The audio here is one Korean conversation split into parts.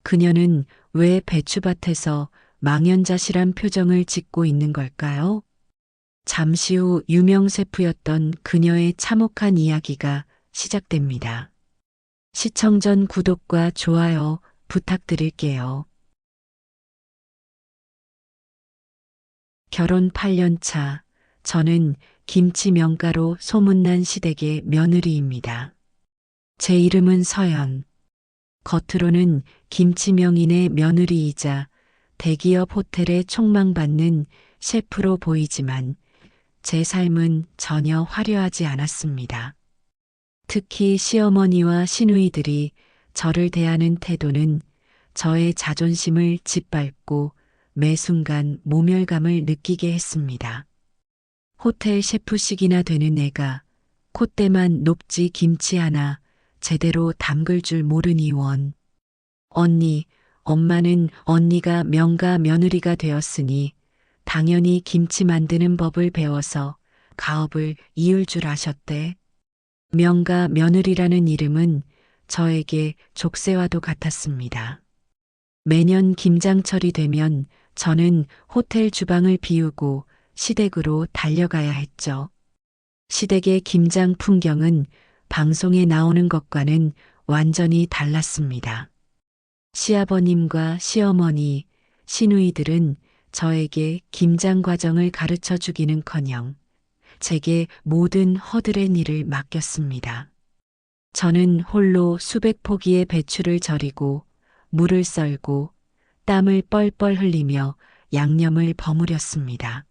그녀는 왜 배추밭에서 망연자실한 표정을 짓고 있는 걸까요? 잠시 후 유명 셰프였던 그녀의 참혹한 이야기가 시작됩니다. 시청 전 구독과 좋아요 부탁드릴게요. 결혼 8년 차, 저는 김치 명가로 소문난 시댁의 며느리입니다. 제 이름은 서연. 겉으로는 김치 명인의 며느리이자 대기업 호텔에 촉망받는 셰프로 보이지만 제 삶은 전혀 화려하지 않았습니다. 특히 시어머니와 시누이들이 저를 대하는 태도는 저의 자존심을 짓밟고 매 순간 모멸감을 느끼게 했습니다. 호텔 셰프식이나 되는 애가 콧대만 높지 김치 하나 제대로 담글 줄 모르니 원. 언니, 엄마는 언니가 명가 며느리가 되었으니 당연히 김치 만드는 법을 배워서 가업을 이을 줄 아셨대. 명가 며느리라는 이름은 저에게 족쇄와도 같았습니다. 매년 김장철이 되면 저는 호텔 주방을 비우고 시댁으로 달려가야 했죠. 시댁의 김장 풍경은 방송에 나오는 것과는 완전히 달랐습니다. 시아버님과 시어머니, 시누이들은 저에게 김장 과정을 가르쳐 주기는커녕 제게 모든 허들의 일을 맡겼습니다. 저는 홀로 수백 포기의 배추를 절이고 물을 썰고 땀을 뻘뻘 흘리며 양념을 버무렸습니다.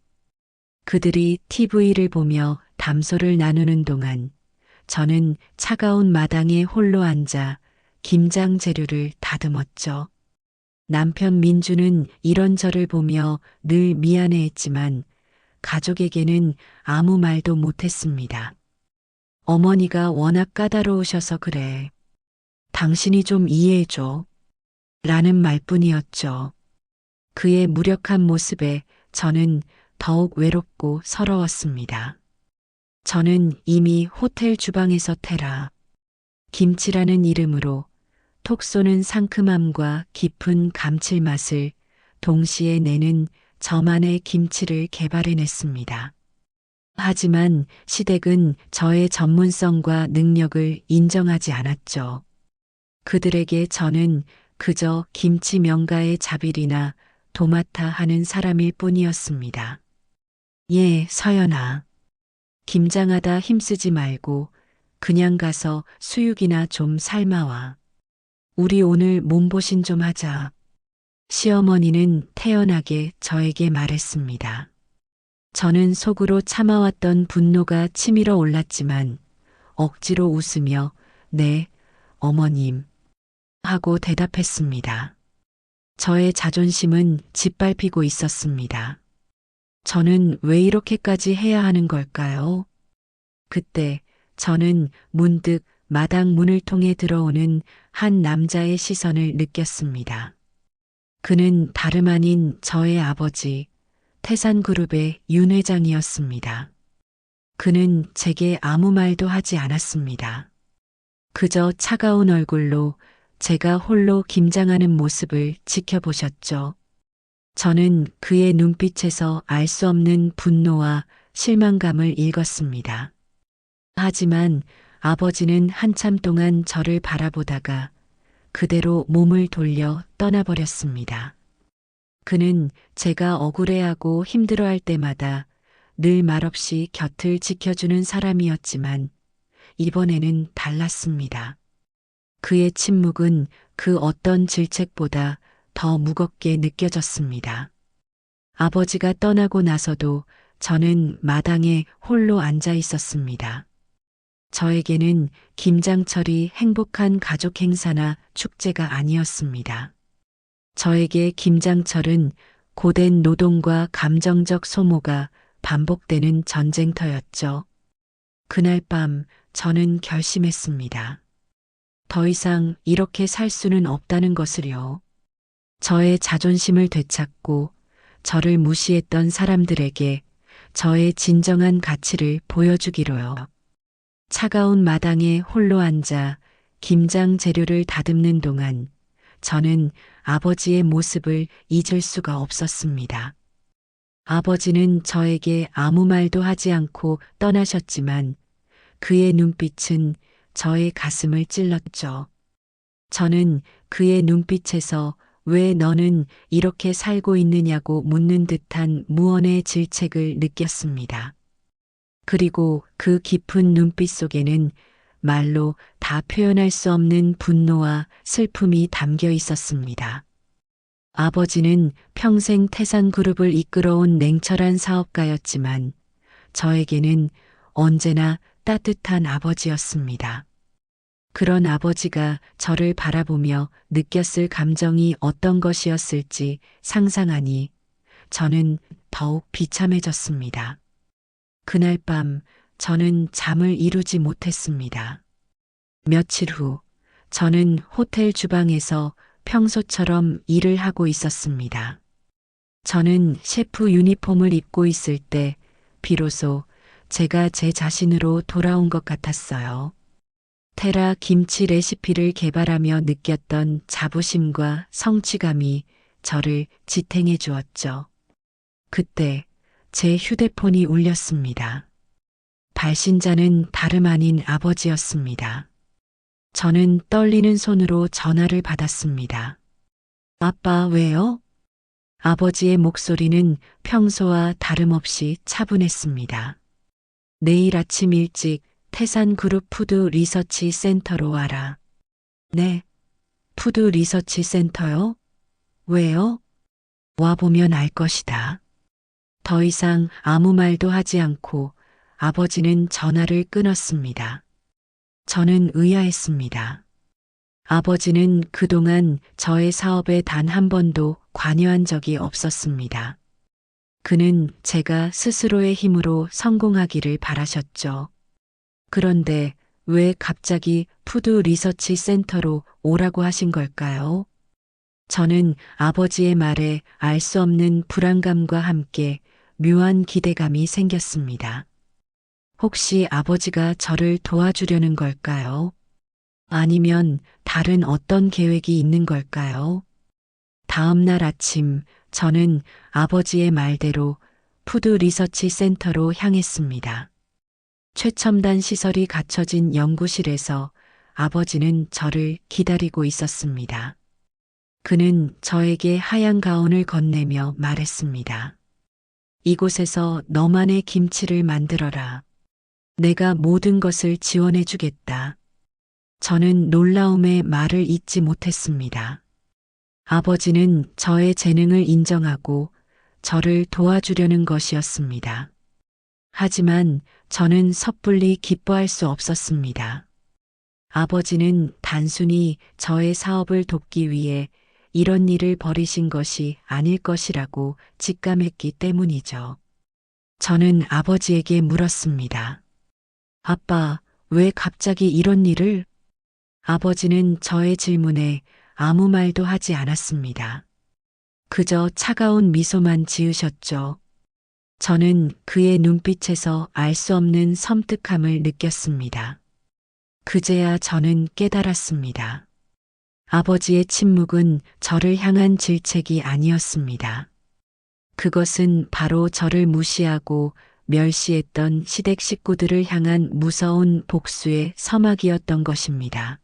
그들이 TV를 보며 담소를 나누는 동안 저는 차가운 마당에 홀로 앉아 김장 재료를 다듬었죠. 남편 민주는 이런 저를 보며 늘 미안해했지만 가족에게는 아무 말도 못했습니다. 어머니가 워낙 까다로우셔서 그래. 당신이 좀 이해해줘. 라는 말뿐이었죠. 그의 무력한 모습에 저는 더욱 외롭고 서러웠습니다. 저는 이미 호텔 주방에서 테라, 김치라는 이름으로 톡 쏘는 상큼함과 깊은 감칠맛을 동시에 내는 저만의 김치를 개발해냈습니다. 하지만 시댁은 저의 전문성과 능력을 인정하지 않았죠. 그들에게 저는 그저 김치 명가의 자빌이나 도맡아 하는 사람일 뿐이었습니다. 예, 서연아. 김장하다 힘쓰지 말고 그냥 가서 수육이나 좀 삶아와. 우리 오늘 몸보신 좀 하자. 시어머니는 태연하게 저에게 말했습니다. 저는 속으로 참아왔던 분노가 치밀어 올랐지만 억지로 웃으며 네, 어머님 하고 대답했습니다. 저의 자존심은 짓밟히고 있었습니다. 저는 왜 이렇게까지 해야 하는 걸까요? 그때 저는 문득 마당 문을 통해 들어오는 한 남자의 시선을 느꼈습니다. 그는 다름 아닌 저의 아버지, 태산그룹의 윤 회장이었습니다. 그는 제게 아무 말도 하지 않았습니다. 그저 차가운 얼굴로 제가 홀로 김장하는 모습을 지켜보셨죠. 저는 그의 눈빛에서 알 수 없는 분노와 실망감을 읽었습니다. 하지만 아버지는 한참 동안 저를 바라보다가 그대로 몸을 돌려 떠나버렸습니다. 그는 제가 억울해하고 힘들어할 때마다 늘 말없이 곁을 지켜주는 사람이었지만 이번에는 달랐습니다. 그의 침묵은 그 어떤 질책보다 더 무겁게 느껴졌습니다. 아버지가 떠나고 나서도 저는 마당에 홀로 앉아 있었습니다. 저에게는 김장철이 행복한 가족 행사나 축제가 아니었습니다. 저에게 김장철은 고된 노동과 감정적 소모가 반복되는 전쟁터였죠. 그날 밤 저는 결심했습니다. 더 이상 이렇게 살 수는 없다는 것을요. 저의 자존심을 되찾고 저를 무시했던 사람들에게 저의 진정한 가치를 보여주기로요. 차가운 마당에 홀로 앉아 김장 재료를 다듬는 동안 저는 아버지의 모습을 잊을 수가 없었습니다. 아버지는 저에게 아무 말도 하지 않고 떠나셨지만 그의 눈빛은 저의 가슴을 찔렀죠. 저는 그의 눈빛에서 왜 너는 이렇게 살고 있느냐고 묻는 듯한 무언의 질책을 느꼈습니다. 그리고 그 깊은 눈빛 속에는 말로 다 표현할 수 없는 분노와 슬픔이 담겨 있었습니다. 아버지는 평생 태산그룹을 이끌어온 냉철한 사업가였지만 저에게는 언제나 따뜻한 아버지였습니다. 그런 아버지가 저를 바라보며 느꼈을 감정이 어떤 것이었을지 상상하니 저는 더욱 비참해졌습니다. 그날 밤 저는 잠을 이루지 못했습니다. 며칠 후 저는 호텔 주방에서 평소처럼 일을 하고 있었습니다. 저는 셰프 유니폼을 입고 있을 때 비로소 제가 제 자신으로 돌아온 것 같았어요. 테라 김치 레시피를 개발하며 느꼈던 자부심과 성취감이 저를 지탱해 주었죠. 그때 제 휴대폰이 울렸습니다. 발신자는 다름 아닌 아버지였습니다. 저는 떨리는 손으로 전화를 받았습니다. 아빠, 왜요? 아버지의 목소리는 평소와 다름없이 차분했습니다. 내일 아침 일찍 태산그룹 푸드 리서치 센터로 와라. 네, 푸드 리서치 센터요? 왜요? 와보면 알 것이다. 더 이상 아무 말도 하지 않고 아버지는 전화를 끊었습니다. 저는 의아했습니다. 아버지는 그동안 저의 사업에 단 한 번도 관여한 적이 없었습니다. 그는 제가 스스로의 힘으로 성공하기를 바라셨죠. 그런데 왜 갑자기 푸드 리서치 센터로 오라고 하신 걸까요? 저는 아버지의 말에 알 수 없는 불안감과 함께 묘한 기대감이 생겼습니다. 혹시 아버지가 저를 도와주려는 걸까요? 아니면 다른 어떤 계획이 있는 걸까요? 다음 날 아침 저는 아버지의 말대로 푸드 리서치 센터로 향했습니다. 최첨단 시설이 갖춰진 연구실에서 아버지는 저를 기다리고 있었습니다. 그는 저에게 하얀 가운을 건네며 말했습니다. 이곳에서 너만의 김치를 만들어라. 내가 모든 것을 지원해 주겠다. 저는 놀라움에 말을 잇지 못했습니다. 아버지는 저의 재능을 인정하고 저를 도와주려는 것이었습니다. 하지만 저는 섣불리 기뻐할 수 없었습니다. 아버지는 단순히 저의 사업을 돕기 위해 이런 일을 벌이신 것이 아닐 것이라고 직감했기 때문이죠. 저는 아버지에게 물었습니다. 아빠, 왜 갑자기 이런 일을? 아버지는 저의 질문에 아무 말도 하지 않았습니다. 그저 차가운 미소만 지으셨죠. 저는 그의 눈빛에서 알 수 없는 섬뜩함을 느꼈습니다. 그제야 저는 깨달았습니다. 아버지의 침묵은 저를 향한 질책이 아니었습니다. 그것은 바로 저를 무시하고 멸시했던 시댁 식구들을 향한 무서운 복수의 서막이었던 것입니다.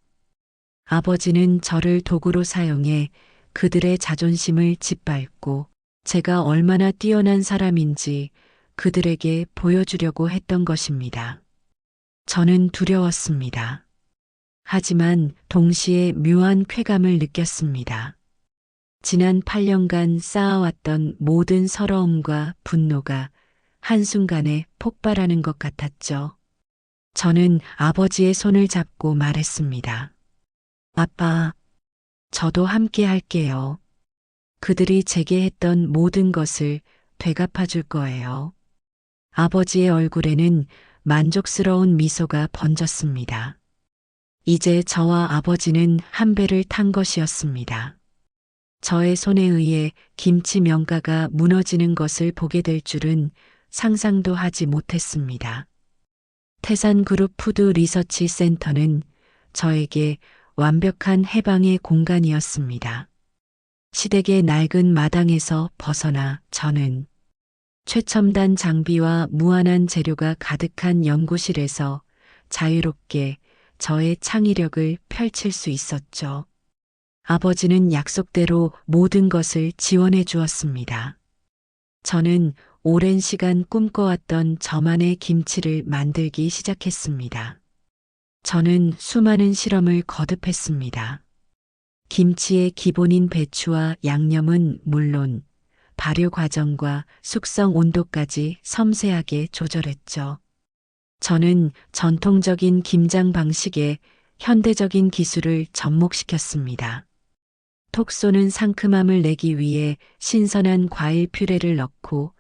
아버지는 저를 도구로 사용해 그들의 자존심을 짓밟고 제가 얼마나 뛰어난 사람인지 그들에게 보여주려고 했던 것입니다. 저는 두려웠습니다. 하지만 동시에 묘한 쾌감을 느꼈습니다. 지난 8년간 쌓아왔던 모든 서러움과 분노가 한순간에 폭발하는 것 같았죠. 저는 아버지의 손을 잡고 말했습니다. 아빠, 저도 함께 할게요. 그들이 제게 했던 모든 것을 되갚아 줄 거예요. 아버지의 얼굴에는 만족스러운 미소가 번졌습니다. 이제 저와 아버지는 한 배를 탄 것이었습니다. 저의 손에 의해 김치 명가가 무너지는 것을 보게 될 줄은 상상도 하지 못했습니다. 태산그룹 푸드 리서치 센터는 저에게 완벽한 해방의 공간이었습니다. 시댁의 낡은 마당에서 벗어나 저는 최첨단 장비와 무한한 재료가 가득한 연구실에서 자유롭게 저의 창의력을 펼칠 수 있었죠. 아버지는 약속대로 모든 것을 지원해 주었습니다. 저는 오랜 시간 꿈꿔왔던 저만의 김치를 만들기 시작했습니다. 저는 수많은 실험을 거듭했습니다. 김치의 기본인 배추와 양념은 물론 발효 과정과 숙성 온도까지 섬세하게 조절했죠. 저는 전통적인 김장 방식에 현대적인 기술을 접목시켰습니다. 톡 쏘는 상큼함을 내기 위해 신선한 과일 퓨레를 넣고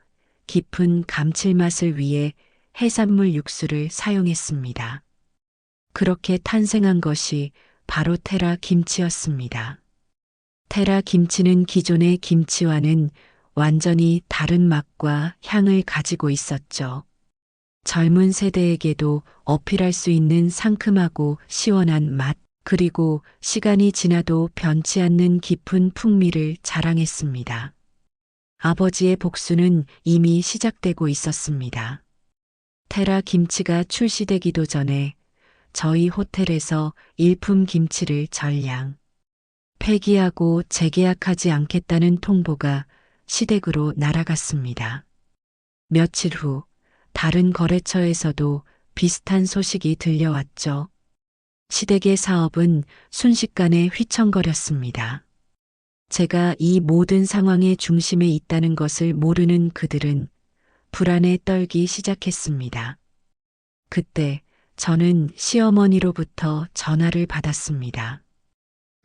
깊은 감칠맛을 위해 해산물 육수를 사용했습니다. 그렇게 탄생한 것이 바로 테라 김치였습니다. 테라 김치는 기존의 김치와는 완전히 다른 맛과 향을 가지고 있었죠. 젊은 세대에게도 어필할 수 있는 상큼하고 시원한 맛, 그리고 시간이 지나도 변치 않는 깊은 풍미를 자랑했습니다. 아버지의 복수는 이미 시작되고 있었습니다. 테라 김치가 출시되기도 전에 저희 호텔에서 일품 김치를 전량 폐기하고 재계약하지 않겠다는 통보가 시댁으로 날아갔습니다. 며칠 후 다른 거래처에서도 비슷한 소식이 들려왔죠. 시댁의 사업은 순식간에 휘청거렸습니다. 제가 이 모든 상황의 중심에 있다는 것을 모르는 그들은 불안에 떨기 시작했습니다. 그때 저는 시어머니로부터 전화를 받았습니다.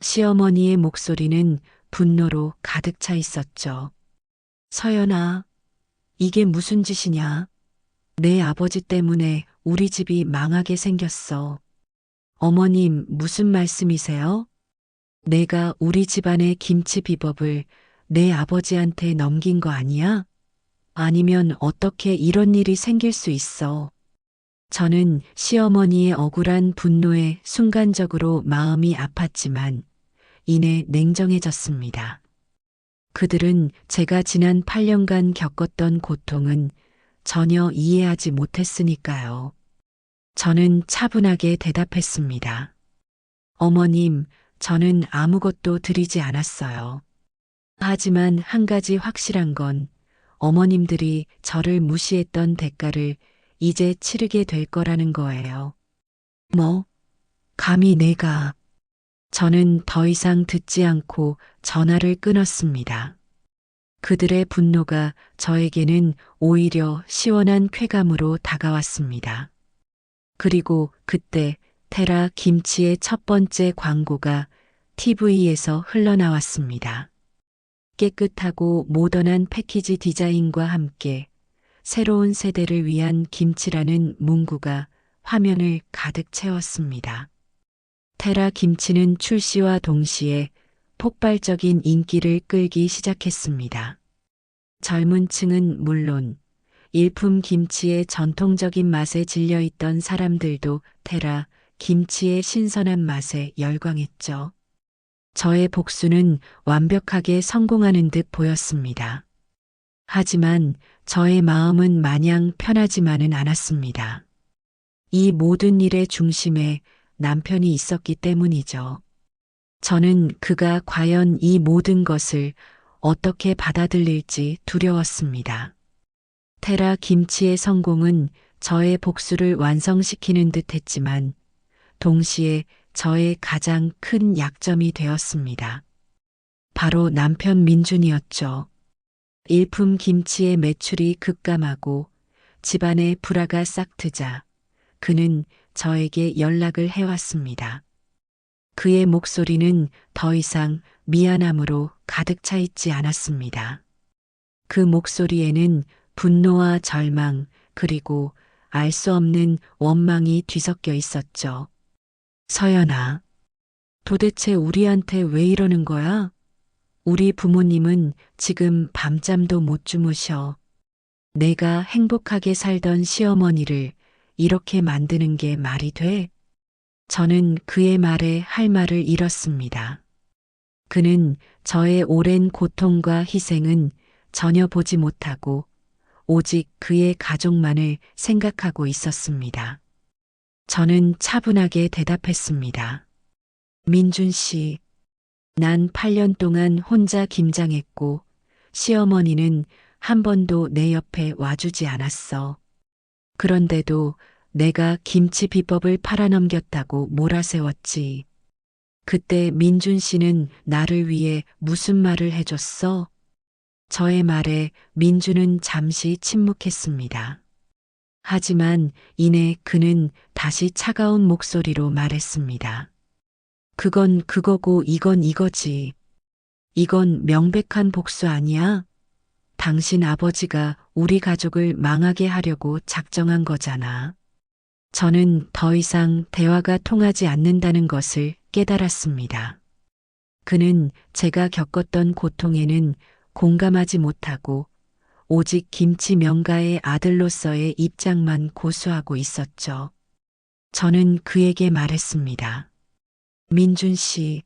시어머니의 목소리는 분노로 가득 차 있었죠. 서연아, 이게 무슨 짓이냐? 내 아버지 때문에 우리 집이 망하게 생겼어. 어머님, 무슨 말씀이세요? 내가 우리 집안의 김치 비법을 내 아버지한테 넘긴 거 아니야? 아니면 어떻게 이런 일이 생길 수 있어? 저는 시어머니의 억울한 분노에 순간적으로 마음이 아팠지만 이내 냉정해졌습니다. 그들은 제가 지난 8년간 겪었던 고통은 전혀 이해하지 못했으니까요. 저는 차분하게 대답했습니다. 어머님, 저는 아무것도 드리지 않았어요. 하지만 한 가지 확실한 건 어머님들이 저를 무시했던 대가를 이제 치르게 될 거라는 거예요. 뭐? 감히 내가... 저는 더 이상 듣지 않고 전화를 끊었습니다. 그들의 분노가 저에게는 오히려 시원한 쾌감으로 다가왔습니다. 그리고 그때 테라 김치의 첫 번째 광고가 TV에서 흘러나왔습니다. 깨끗하고 모던한 패키지 디자인과 함께 새로운 세대를 위한 김치라는 문구가 화면을 가득 채웠습니다. 테라 김치는 출시와 동시에 폭발적인 인기를 끌기 시작했습니다. 젊은 층은 물론 일품 김치의 전통적인 맛에 질려있던 사람들도 테라 김치의 신선한 맛에 열광했죠. 저의 복수는 완벽하게 성공하는 듯 보였습니다. 하지만 저의 마음은 마냥 편하지만은 않았습니다. 이 모든 일의 중심에 남편이 있었기 때문이죠. 저는 그가 과연 이 모든 것을 어떻게 받아들일지 두려웠습니다. 테라 김치의 성공은 저의 복수를 완성시키는 듯 했지만 동시에 저의 가장 큰 약점이 되었습니다. 바로 남편 민준이었죠. 일품 김치의 매출이 급감하고 집안의 불화가 싹트자 그는 저에게 연락을 해왔습니다. 그의 목소리는 더 이상 미안함으로 가득 차 있지 않았습니다. 그 목소리에는 분노와 절망 그리고 알 수 없는 원망이 뒤섞여 있었죠. 서연아, 도대체 우리한테 왜 이러는 거야? 우리 부모님은 지금 밤잠도 못 주무셔. 내가 행복하게 살던 시어머니를 이렇게 만드는 게 말이 돼? 저는 그의 말에 할 말을 잃었습니다. 그는 저의 오랜 고통과 희생은 전혀 보지 못하고 오직 그의 가족만을 생각하고 있었습니다. 저는 차분하게 대답했습니다. 민준 씨, 난 8년 동안 혼자 김장했고 시어머니는 한 번도 내 옆에 와주지 않았어. 그런데도 내가 김치 비법을 팔아넘겼다고 몰아세웠지. 그때 민준 씨는 나를 위해 무슨 말을 해줬어? 저의 말에 민준은 잠시 침묵했습니다. 하지만 이내 그는 다시 차가운 목소리로 말했습니다. 그건 그거고 이건 이거지. 이건 명백한 복수 아니야? 당신 아버지가 우리 가족을 망하게 하려고 작정한 거잖아. 저는 더 이상 대화가 통하지 않는다는 것을 깨달았습니다. 그는 제가 겪었던 고통에는 공감하지 못하고 오직 김치 명가의 아들로서의 입장만 고수하고 있었죠. 저는 그에게 말했습니다. 민준 씨,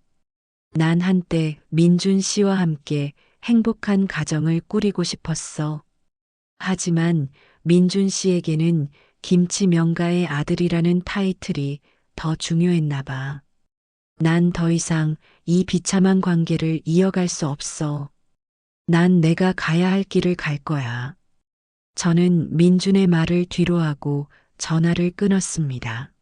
난 한때 민준 씨와 함께 행복한 가정을 꾸리고 싶었어. 하지만 민준 씨에게는 김치 명가의 아들이라는 타이틀이 더 중요했나 봐. 난 더 이상 이 비참한 관계를 이어갈 수 없어. 난 내가 가야 할 길을 갈 거야. 저는 민준의 말을 뒤로하고 전화를 끊었습니다.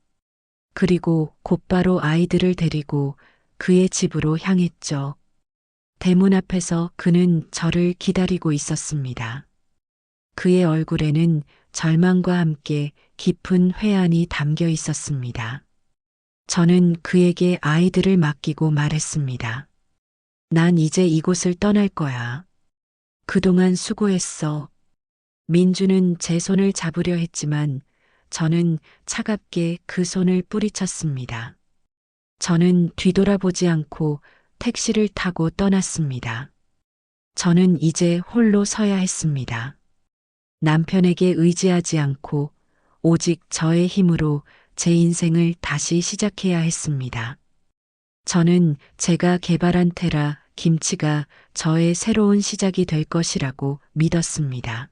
그리고 곧바로 아이들을 데리고 그의 집으로 향했죠. 대문 앞에서 그는 저를 기다리고 있었습니다. 그의 얼굴에는 절망과 함께 깊은 회한이 담겨 있었습니다. 저는 그에게 아이들을 맡기고 말했습니다. 난 이제 이곳을 떠날 거야. 그동안 수고했어. 민주는 제 손을 잡으려 했지만 저는 차갑게 그 손을 뿌리쳤습니다. 저는 뒤돌아보지 않고 택시를 타고 떠났습니다. 저는 이제 홀로 서야 했습니다. 남편에게 의지하지 않고 오직 저의 힘으로 제 인생을 다시 시작해야 했습니다. 저는 제가 개발한 테라 김치가 저의 새로운 시작이 될 것이라고 믿었습니다.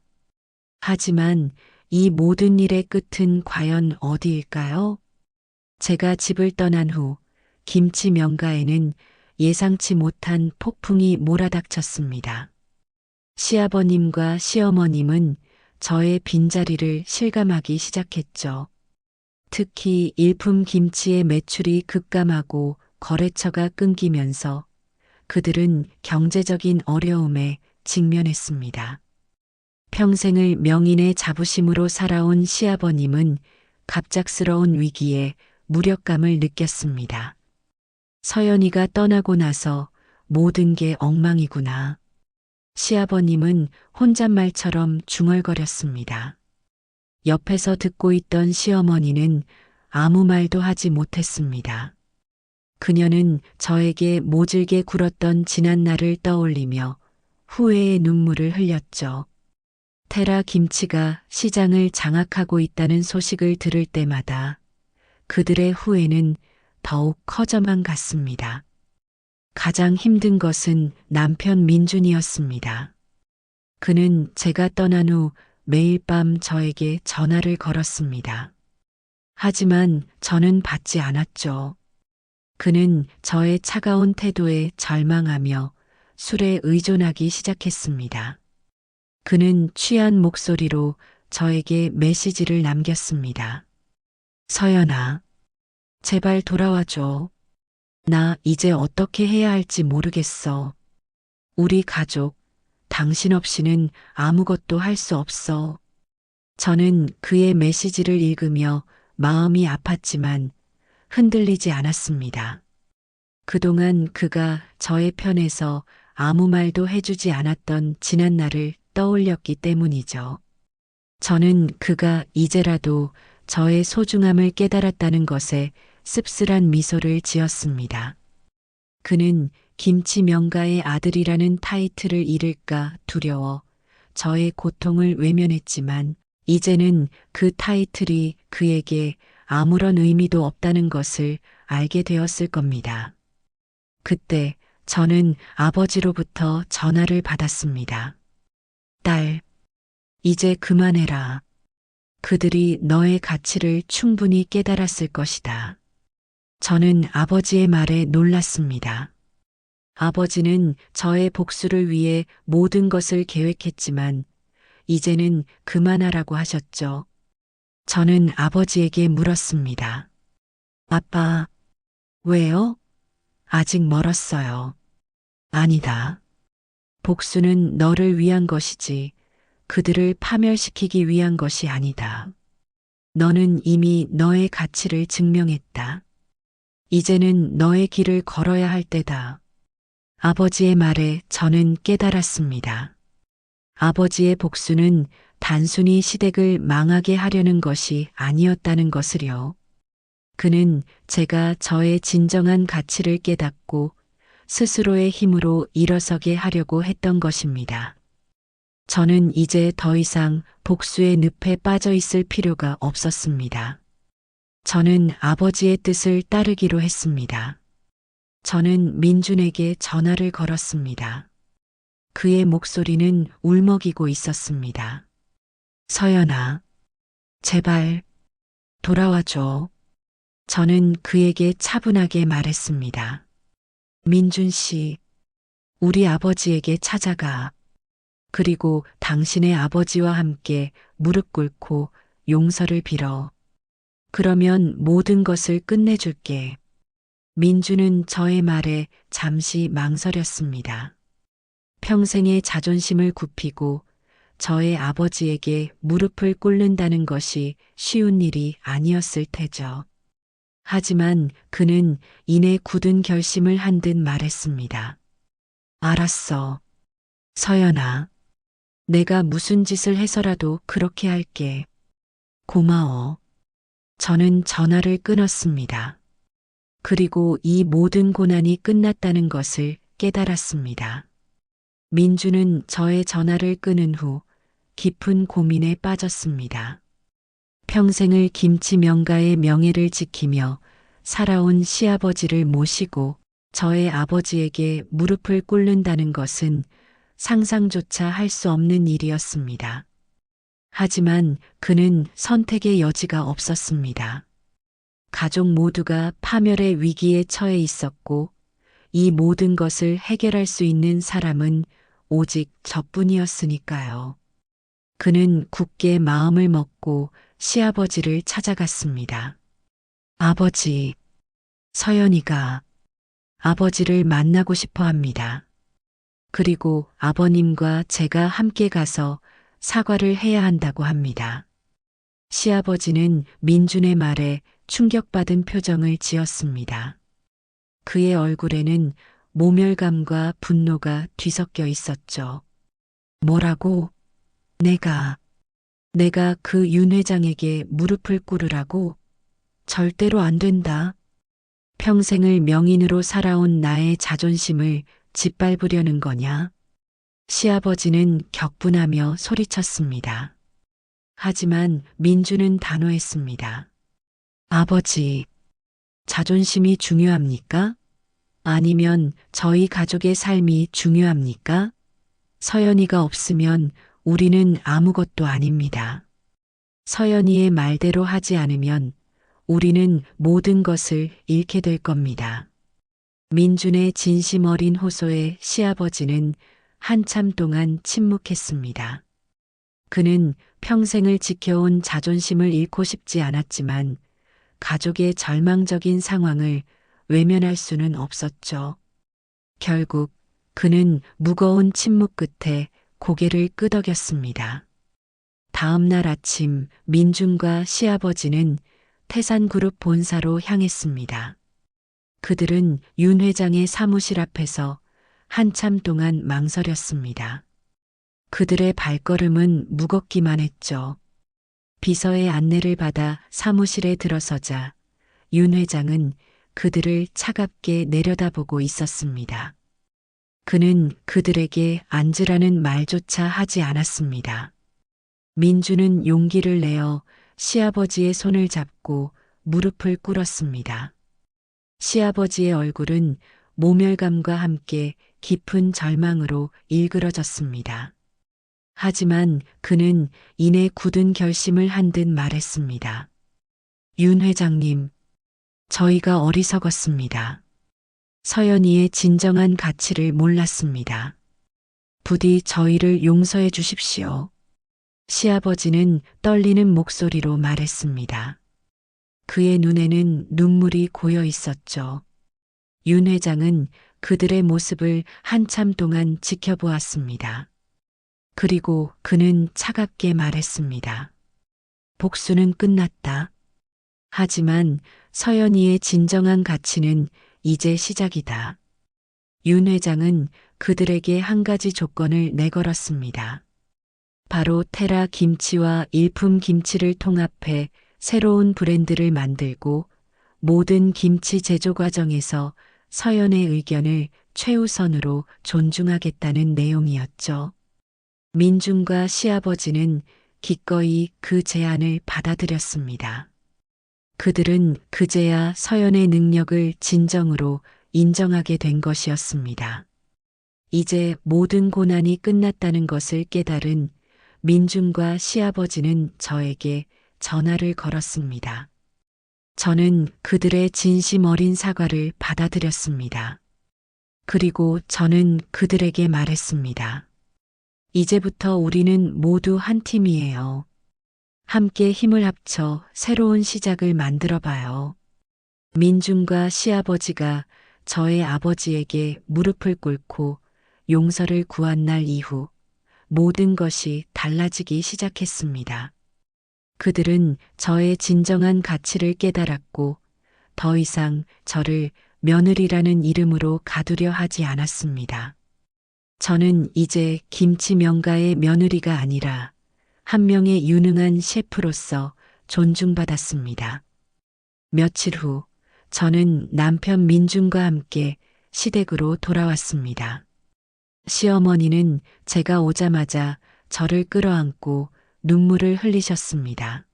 하지만 이 모든 일의 끝은 과연 어디일까요? 제가 집을 떠난 후 김치 명가에는 예상치 못한 폭풍이 몰아닥쳤습니다. 시아버님과 시어머님은 저의 빈자리를 실감하기 시작했죠. 특히 일품 김치의 매출이 급감하고 거래처가 끊기면서 그들은 경제적인 어려움에 직면했습니다. 평생을 명인의 자부심으로 살아온 시아버님은 갑작스러운 위기에 무력감을 느꼈습니다. 서연이가 떠나고 나서 모든 게 엉망이구나. 시아버님은 혼잣말처럼 중얼거렸습니다. 옆에서 듣고 있던 시어머니는 아무 말도 하지 못했습니다. 그녀는 저에게 모질게 굴었던 지난 날을 떠올리며 후회의 눈물을 흘렸죠. 테라 김치가 시장을 장악하고 있다는 소식을 들을 때마다 그들의 후회는 더욱 커져만 갔습니다. 가장 힘든 것은 남편 민준이었습니다. 그는 제가 떠난 후 매일 밤 저에게 전화를 걸었습니다. 하지만 저는 받지 않았죠. 그는 저의 차가운 태도에 절망하며 술에 의존하기 시작했습니다. 그는 취한 목소리로 저에게 메시지를 남겼습니다. 서연아, 제발 돌아와줘. 나 이제 어떻게 해야 할지 모르겠어. 우리 가족, 당신 없이는 아무것도 할 수 없어. 저는 그의 메시지를 읽으며 마음이 아팠지만 흔들리지 않았습니다. 그동안 그가 저의 편에서 아무 말도 해주지 않았던 지난 날을 떠올렸기 때문이죠. 저는 그가 이제라도 저의 소중함을 깨달았다는 것에 씁쓸한 미소를 지었습니다. 그는 김치 명가의 아들이라는 타이틀을 잃을까 두려워 저의 고통을 외면했지만 이제는 그 타이틀이 그에게 아무런 의미도 없다는 것을 알게 되었을 겁니다. 그때 저는 아버지로부터 전화를 받았습니다. 딸, 이제 그만해라. 그들이 너의 가치를 충분히 깨달았을 것이다. 저는 아버지의 말에 놀랐습니다. 아버지는 저의 복수를 위해 모든 것을 계획했지만 이제는 그만하라고 하셨죠. 저는 아버지에게 물었습니다. 아빠, 왜요? 아직 멀었어요. 아니다. 복수는 너를 위한 것이지 그들을 파멸시키기 위한 것이 아니다. 너는 이미 너의 가치를 증명했다. 이제는 너의 길을 걸어야 할 때다. 아버지의 말에 저는 깨달았습니다. 아버지의 복수는 단순히 시댁을 망하게 하려는 것이 아니었다는 것을요. 그는 제가 저의 진정한 가치를 깨닫고 스스로의 힘으로 일어서게 하려고 했던 것입니다. 저는 이제 더 이상 복수의 늪에 빠져 있을 필요가 없었습니다. 저는 아버지의 뜻을 따르기로 했습니다. 저는 민준에게 전화를 걸었습니다. 그의 목소리는 울먹이고 있었습니다. 서연아, 제발 돌아와줘. 저는 그에게 차분하게 말했습니다. 민준 씨, 우리 아버지에게 찾아가. 그리고 당신의 아버지와 함께 무릎 꿇고 용서를 빌어. 그러면 모든 것을 끝내줄게. 민주는 저의 말에 잠시 망설였습니다. 평생의 자존심을 굽히고 저의 아버지에게 무릎을 꿇는다는 것이 쉬운 일이 아니었을 테죠. 하지만 그는 이내 굳은 결심을 한 듯 말했습니다. 알았어. 서연아. 내가 무슨 짓을 해서라도 그렇게 할게. 고마워. 저는 전화를 끊었습니다. 그리고 이 모든 고난이 끝났다는 것을 깨달았습니다. 민주는 저의 전화를 끊은 후 깊은 고민에 빠졌습니다. 평생을 김치 명가의 명예를 지키며 살아온 시아버지를 모시고 저의 아버지에게 무릎을 꿇는다는 것은 상상조차 할 수 없는 일이었습니다. 하지만 그는 선택의 여지가 없었습니다. 가족 모두가 파멸의 위기에 처해 있었고 이 모든 것을 해결할 수 있는 사람은 오직 저뿐이었으니까요. 그는 굳게 마음을 먹고 시아버지를 찾아갔습니다. 아버지, 서연이가 아버지를 만나고 싶어 합니다. 그리고 아버님과 제가 함께 가서 사과를 해야 한다고 합니다. 시아버지는 민준의 말에 충격받은 표정을 지었습니다. 그의 얼굴에는 모멸감과 분노가 뒤섞여 있었죠. 뭐라고? 내가 그 윤 회장에게 무릎을 꿇으라고? 절대로 안 된다. 평생을 명인으로 살아온 나의 자존심을 짓밟으려는 거냐? 시아버지는 격분하며 소리쳤습니다. 하지만 민주는 단호했습니다. 아버지, 자존심이 중요합니까? 아니면 저희 가족의 삶이 중요합니까? 서연이가 없으면 우리는 아무것도 아닙니다. 서연이의 말대로 하지 않으면 우리는 모든 것을 잃게 될 겁니다. 민준의 진심 어린 호소에 시아버지는 한참 동안 침묵했습니다. 그는 평생을 지켜온 자존심을 잃고 싶지 않았지만 가족의 절망적인 상황을 외면할 수는 없었죠. 결국 그는 무거운 침묵 끝에 고개를 끄덕였습니다. 다음 날 아침 민준과 시아버지는 태산그룹 본사로 향했습니다. 그들은 윤 회장의 사무실 앞에서 한참 동안 망설였습니다. 그들의 발걸음은 무겁기만 했죠. 비서의 안내를 받아 사무실에 들어서자 윤 회장은 그들을 차갑게 내려다보고 있었습니다. 그는 그들에게 앉으라는 말조차 하지 않았습니다. 민주는 용기를 내어 시아버지의 손을 잡고 무릎을 꿇었습니다. 시아버지의 얼굴은 모멸감과 함께 깊은 절망으로 일그러졌습니다. 하지만 그는 이내 굳은 결심을 한 듯 말했습니다. 윤 회장님, 저희가 어리석었습니다. 서연이의 진정한 가치를 몰랐습니다. 부디 저희를 용서해 주십시오. 시아버지는 떨리는 목소리로 말했습니다. 그의 눈에는 눈물이 고여 있었죠. 윤 회장은 그들의 모습을 한참 동안 지켜보았습니다. 그리고 그는 차갑게 말했습니다. 복수는 끝났다. 하지만 서연이의 진정한 가치는 이제 시작이다. 윤 회장은 그들에게 한 가지 조건을 내걸었습니다. 바로 테라 김치와 일품 김치를 통합해 새로운 브랜드를 만들고 모든 김치 제조 과정에서 서연의 의견을 최우선으로 존중하겠다는 내용이었죠. 민중과 시아버지는 기꺼이 그 제안을 받아들였습니다. 그들은 그제야 서연의 능력을 진정으로 인정하게 된 것이었습니다. 이제 모든 고난이 끝났다는 것을 깨달은 민중과 시아버지는 저에게 전화를 걸었습니다. 저는 그들의 진심 어린 사과를 받아들였습니다. 그리고 저는 그들에게 말했습니다. 이제부터 우리는 모두 한 팀이에요. 함께 힘을 합쳐 새로운 시작을 만들어 봐요. 민중과 시아버지가 저의 아버지에게 무릎을 꿇고 용서를 구한 날 이후 모든 것이 달라지기 시작했습니다. 그들은 저의 진정한 가치를 깨달았고 더 이상 저를 며느리라는 이름으로 가두려 하지 않았습니다. 저는 이제 김치 명가의 며느리가 아니라 한 명의 유능한 셰프로서 존중받았습니다. 며칠 후 저는 남편 민중과 함께 시댁으로 돌아왔습니다. 시어머니는 제가 오자마자 저를 끌어안고 눈물을 흘리셨습니다.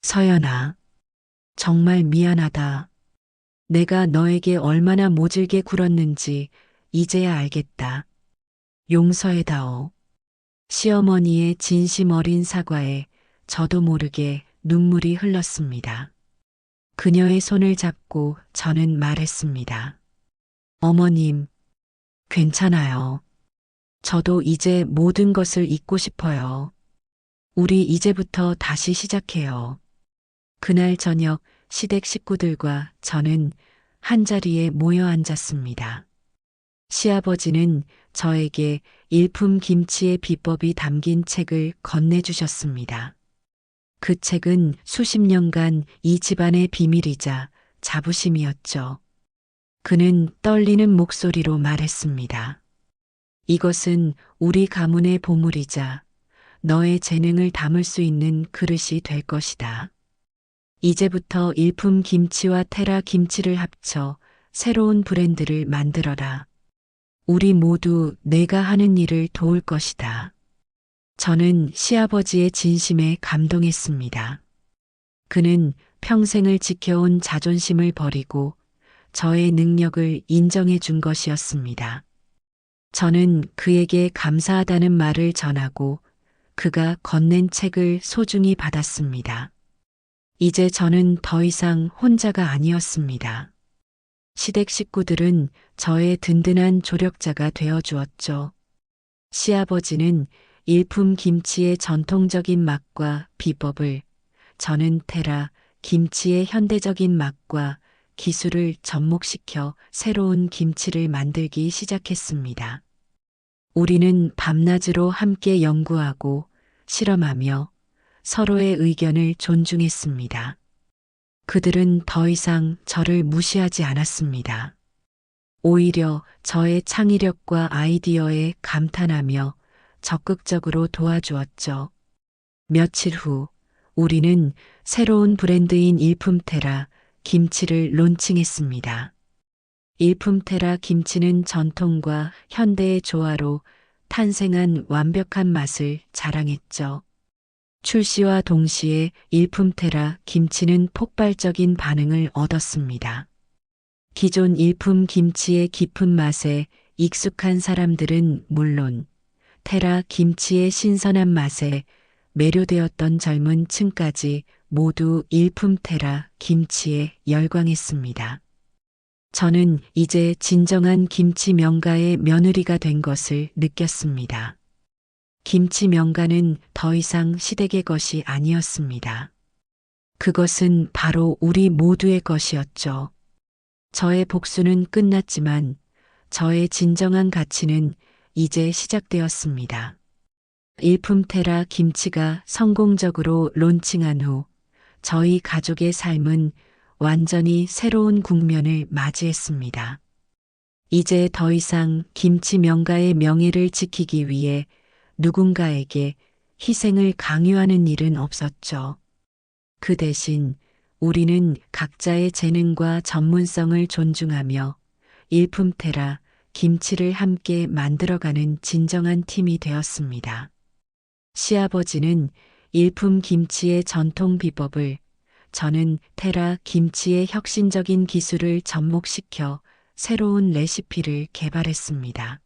서연아, 정말 미안하다. 내가 너에게 얼마나 모질게 굴었는지 이제야 알겠다. 용서해다오. 시어머니의 진심 어린 사과에 저도 모르게 눈물이 흘렀습니다. 그녀의 손을 잡고 저는 말했습니다. 어머님, 괜찮아요. 저도 이제 모든 것을 잊고 싶어요. 우리 이제부터 다시 시작해요. 그날 저녁 시댁 식구들과 저는 한자리에 모여 앉았습니다. 시아버지는 저에게 일품 김치의 비법이 담긴 책을 건네주셨습니다. 그 책은 수십 년간 이 집안의 비밀이자 자부심이었죠. 그는 떨리는 목소리로 말했습니다. 이것은 우리 가문의 보물이자 너의 재능을 담을 수 있는 그릇이 될 것이다. 이제부터 일품 김치와 테라 김치를 합쳐 새로운 브랜드를 만들어라. 우리 모두 내가 하는 일을 도울 것이다. 저는 시아버지의 진심에 감동했습니다. 그는 평생을 지켜온 자존심을 버리고 저의 능력을 인정해 준 것이었습니다. 저는 그에게 감사하다는 말을 전하고 그가 건넨 책을 소중히 받았습니다. 이제 저는 더 이상 혼자가 아니었습니다. 시댁 식구들은 저의 든든한 조력자가 되어 주었죠. 시아버지는 일품 김치의 전통적인 맛과 비법을, 저는 테라 김치의 현대적인 맛과 기술을 접목시켜 새로운 김치를 만들기 시작했습니다. 우리는 밤낮으로 함께 연구하고 실험하며 서로의 의견을 존중했습니다. 그들은 더 이상 저를 무시하지 않았습니다. 오히려 저의 창의력과 아이디어에 감탄하며 적극적으로 도와주었죠. 며칠 후 우리는 새로운 브랜드인 일품테라 김치를 론칭했습니다. 일품테라 김치는 전통과 현대의 조화로 탄생한 완벽한 맛을 자랑했죠. 출시와 동시에 일품테라 김치는 폭발적인 반응을 얻었습니다. 기존 일품 김치의 깊은 맛에 익숙한 사람들은 물론 테라 김치의 신선한 맛에 매료되었던 젊은 층까지 모두 일품 테라 김치에 열광했습니다. 저는 이제 진정한 김치 명가의 며느리가 된 것을 느꼈습니다. 김치 명가는 더 이상 시댁의 것이 아니었습니다. 그것은 바로 우리 모두의 것이었죠. 저의 복수는 끝났지만 저의 진정한 가치는 이제 시작되었습니다. 일품테라 김치가 성공적으로 론칭한 후 저희 가족의 삶은 완전히 새로운 국면을 맞이했습니다. 이제 더 이상 김치 명가의 명예를 지키기 위해 누군가에게 희생을 강요하는 일은 없었죠. 그 대신 우리는 각자의 재능과 전문성을 존중하며 일품테라 김치를 함께 만들어가는 진정한 팀이 되었습니다. 시아버지는 일품 김치의 전통 비법을, 저는 테라 김치의 혁신적인 기술을 접목시켜 새로운 레시피를 개발했습니다.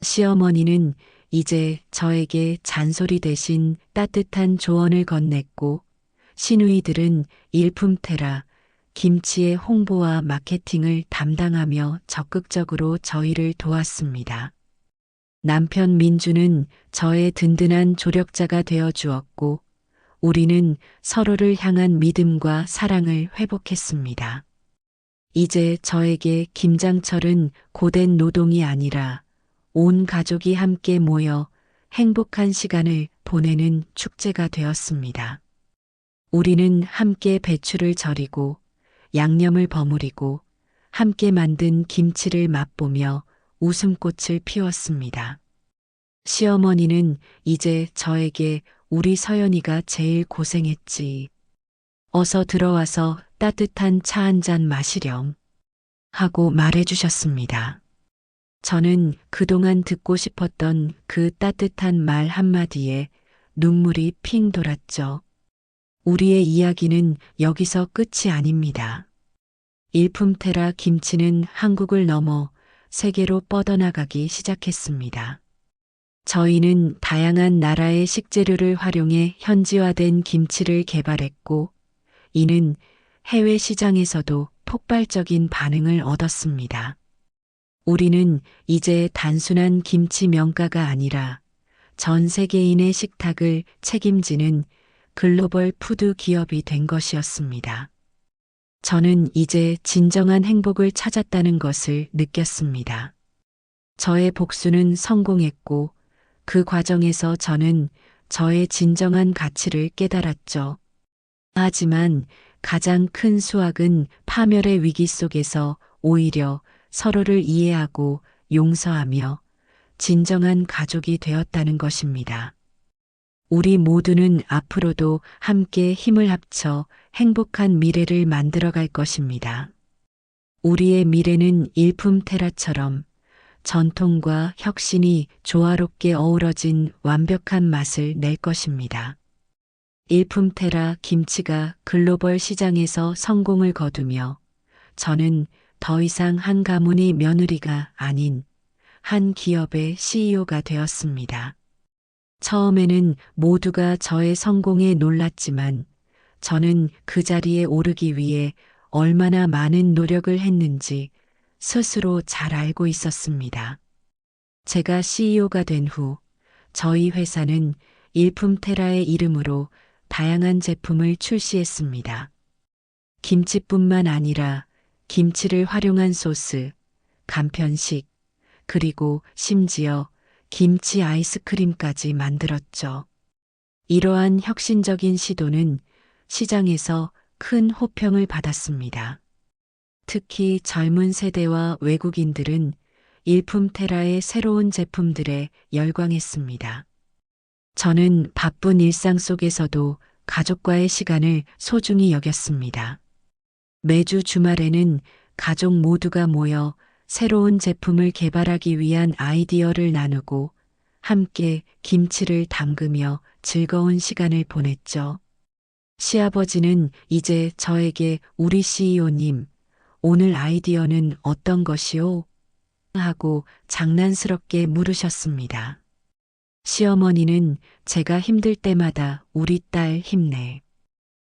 시어머니는 이제 저에게 잔소리 대신 따뜻한 조언을 건넸고, 시누이들은 일품테라 김치의 홍보와 마케팅을 담당하며 적극적으로 저희를 도왔습니다. 남편 민주는 저의 든든한 조력자가 되어 주었고, 우리는 서로를 향한 믿음과 사랑을 회복했습니다. 이제 저에게 김장철은 고된 노동이 아니라 온 가족이 함께 모여 행복한 시간을 보내는 축제가 되었습니다. 우리는 함께 배추를 절이고 양념을 버무리고 함께 만든 김치를 맛보며 웃음꽃을 피웠습니다. 시어머니는 이제 저에게 우리 서연이가 제일 고생했지. 어서 들어와서 따뜻한 차 한 잔 마시렴 하고 말해주셨습니다. 저는 그동안 듣고 싶었던 그 따뜻한 말 한마디에 눈물이 핑 돌았죠. 우리의 이야기는 여기서 끝이 아닙니다. 일품테라 김치는 한국을 넘어 세계로 뻗어나가기 시작했습니다. 저희는 다양한 나라의 식재료를 활용해 현지화된 김치를 개발했고, 이는 해외 시장에서도 폭발적인 반응을 얻었습니다. 우리는 이제 단순한 김치 명가가 아니라 전 세계인의 식탁을 책임지는 글로벌 푸드 기업이 된 것이었습니다. 저는 이제 진정한 행복을 찾았다는 것을 느꼈습니다. 저의 복수는 성공했고, 그 과정에서 저는 저의 진정한 가치를 깨달았죠. 하지만 가장 큰 수확은 파멸의 위기 속에서 오히려 서로를 이해하고 용서하며 진정한 가족이 되었다는 것입니다. 우리 모두는 앞으로도 함께 힘을 합쳐 행복한 미래를 만들어갈 것입니다. 우리의 미래는 일품테라처럼 전통과 혁신이 조화롭게 어우러진 완벽한 맛을 낼 것입니다. 일품테라 김치가 글로벌 시장에서 성공을 거두며 저는 더 이상 한 가문의 며느리가 아닌 한 기업의 CEO가 되었습니다. 처음에는 모두가 저의 성공에 놀랐지만 저는 그 자리에 오르기 위해 얼마나 많은 노력을 했는지 스스로 잘 알고 있었습니다. 제가 CEO가 된 후 저희 회사는 일품테라의 이름으로 다양한 제품을 출시했습니다. 김치뿐만 아니라 김치를 활용한 소스, 간편식, 그리고 심지어 김치 아이스크림까지 만들었죠. 이러한 혁신적인 시도는 시장에서 큰 호평을 받았습니다. 특히 젊은 세대와 외국인들은 일품테라의 새로운 제품들에 열광했습니다. 저는 바쁜 일상 속에서도 가족과의 시간을 소중히 여겼습니다. 매주 주말에는 가족 모두가 모여 새로운 제품을 개발하기 위한 아이디어를 나누고 함께 김치를 담그며 즐거운 시간을 보냈죠. 시아버지는 이제 저에게 우리 CEO님, 오늘 아이디어는 어떤 것이오? 하고 장난스럽게 물으셨습니다. 시어머니는 제가 힘들 때마다 우리 딸 힘내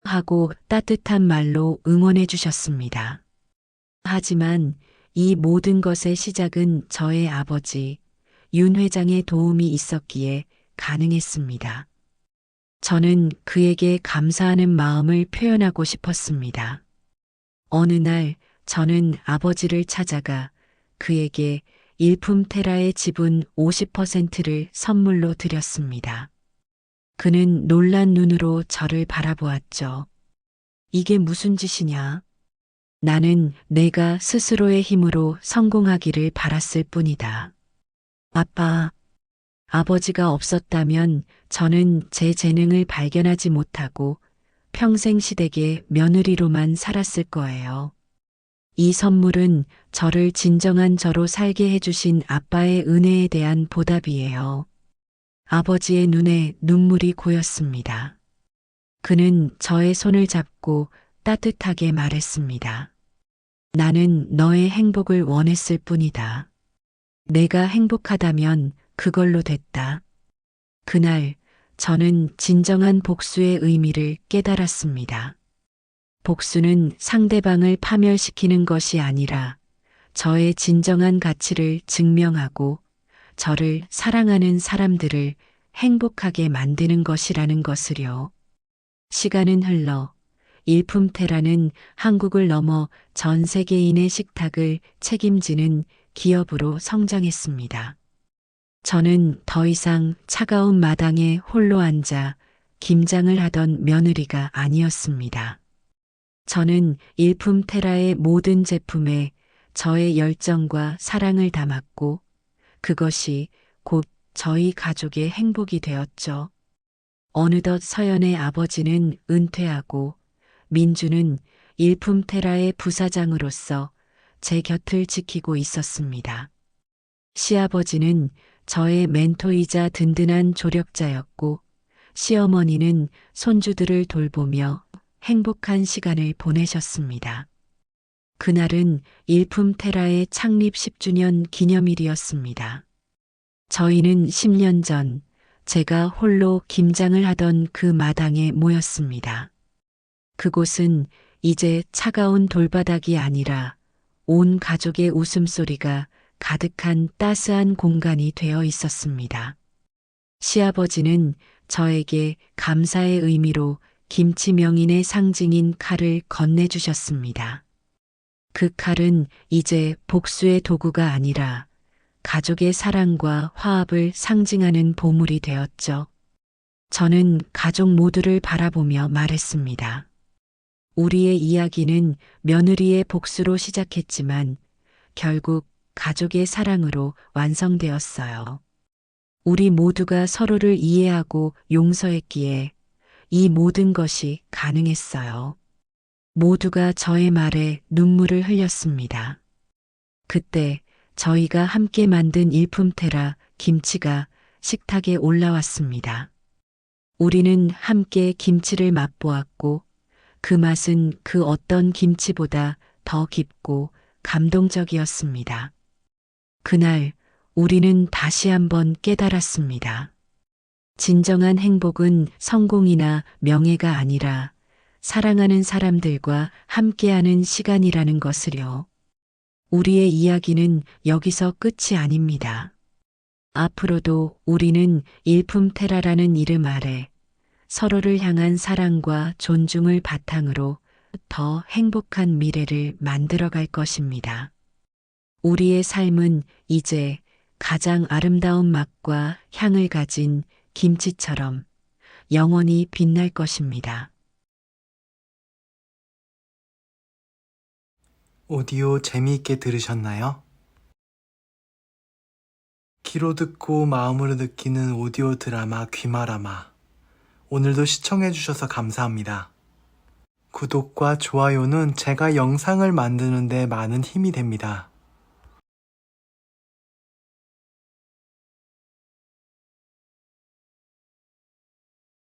하고 따뜻한 말로 응원해 주셨습니다. 하지만 이 모든 것의 시작은 저의 아버지 윤 회장의 도움이 있었기에 가능했습니다. 저는 그에게 감사하는 마음을 표현하고 싶었습니다. 어느 날 저는 아버지를 찾아가 그에게 일품 테라의 지분 50%를 선물로 드렸습니다. 그는 놀란 눈으로 저를 바라보았죠. 이게 무슨 짓이냐? 나는 내가 스스로의 힘으로 성공하기를 바랐을 뿐이다. 아빠, 아버지가 없었다면 저는 제 재능을 발견하지 못하고 평생 시댁의 며느리로만 살았을 거예요. 이 선물은 저를 진정한 저로 살게 해주신 아빠의 은혜에 대한 보답이에요. 아버지의 눈에 눈물이 고였습니다. 그는 저의 손을 잡고 따뜻하게 말했습니다. 나는 너의 행복을 원했을 뿐이다. 내가 행복하다면 그걸로 됐다. 그날 저는 진정한 복수의 의미를 깨달았습니다. 복수는 상대방을 파멸시키는 것이 아니라 저의 진정한 가치를 증명하고 저를 사랑하는 사람들을 행복하게 만드는 것이라는 것을요. 시간은 흘러 일품테라는 한국을 넘어 전 세계인의 식탁을 책임지는 기업으로 성장했습니다. 저는 더 이상 차가운 마당에 홀로 앉아 김장을 하던 며느리가 아니었습니다. 저는 일품테라의 모든 제품에 저의 열정과 사랑을 담았고 그것이 곧 저희 가족의 행복이 되었죠. 어느덧 서연의 아버지는 은퇴하고 민주는 일품테라의 부사장으로서 제 곁을 지키고 있었습니다. 시아버지는 저의 멘토이자 든든한 조력자였고 시어머니는 손주들을 돌보며 행복한 시간을 보내셨습니다. 그날은 일품테라의 창립 10주년 기념일이었습니다. 저희는 10년 전 제가 홀로 김장을 하던 그 마당에 모였습니다. 그곳은 이제 차가운 돌바닥이 아니라 온 가족의 웃음소리가 가득한 따스한 공간이 되어 있었습니다. 시아버지는 저에게 감사의 의미로 김치 명인의 상징인 칼을 건네주셨습니다. 그 칼은 이제 복수의 도구가 아니라 가족의 사랑과 화합을 상징하는 보물이 되었죠. 저는 가족 모두를 바라보며 말했습니다. 우리의 이야기는 며느리의 복수로 시작했지만 결국 가족의 사랑으로 완성되었어요. 우리 모두가 서로를 이해하고 용서했기에 이 모든 것이 가능했어요. 모두가 저의 말에 눈물을 흘렸습니다. 그때 저희가 함께 만든 일품테라 김치가 식탁에 올라왔습니다. 우리는 함께 김치를 맛보았고 그 맛은 그 어떤 김치보다 더 깊고 감동적이었습니다. 그날 우리는 다시 한번 깨달았습니다. 진정한 행복은 성공이나 명예가 아니라 사랑하는 사람들과 함께하는 시간이라는 것을요. 우리의 이야기는 여기서 끝이 아닙니다. 앞으로도 우리는 일품테라라는 이름 아래 서로를 향한 사랑과 존중을 바탕으로 더 행복한 미래를 만들어갈 것입니다. 우리의 삶은 이제 가장 아름다운 맛과 향을 가진 김치처럼 영원히 빛날 것입니다. 오디오 재미있게 들으셨나요? 귀로 듣고 마음으로 느끼는 오디오 드라마 귀마라마. 오늘도 시청해주셔서 감사합니다. 구독과 좋아요는 제가 영상을 만드는 데 많은 힘이 됩니다.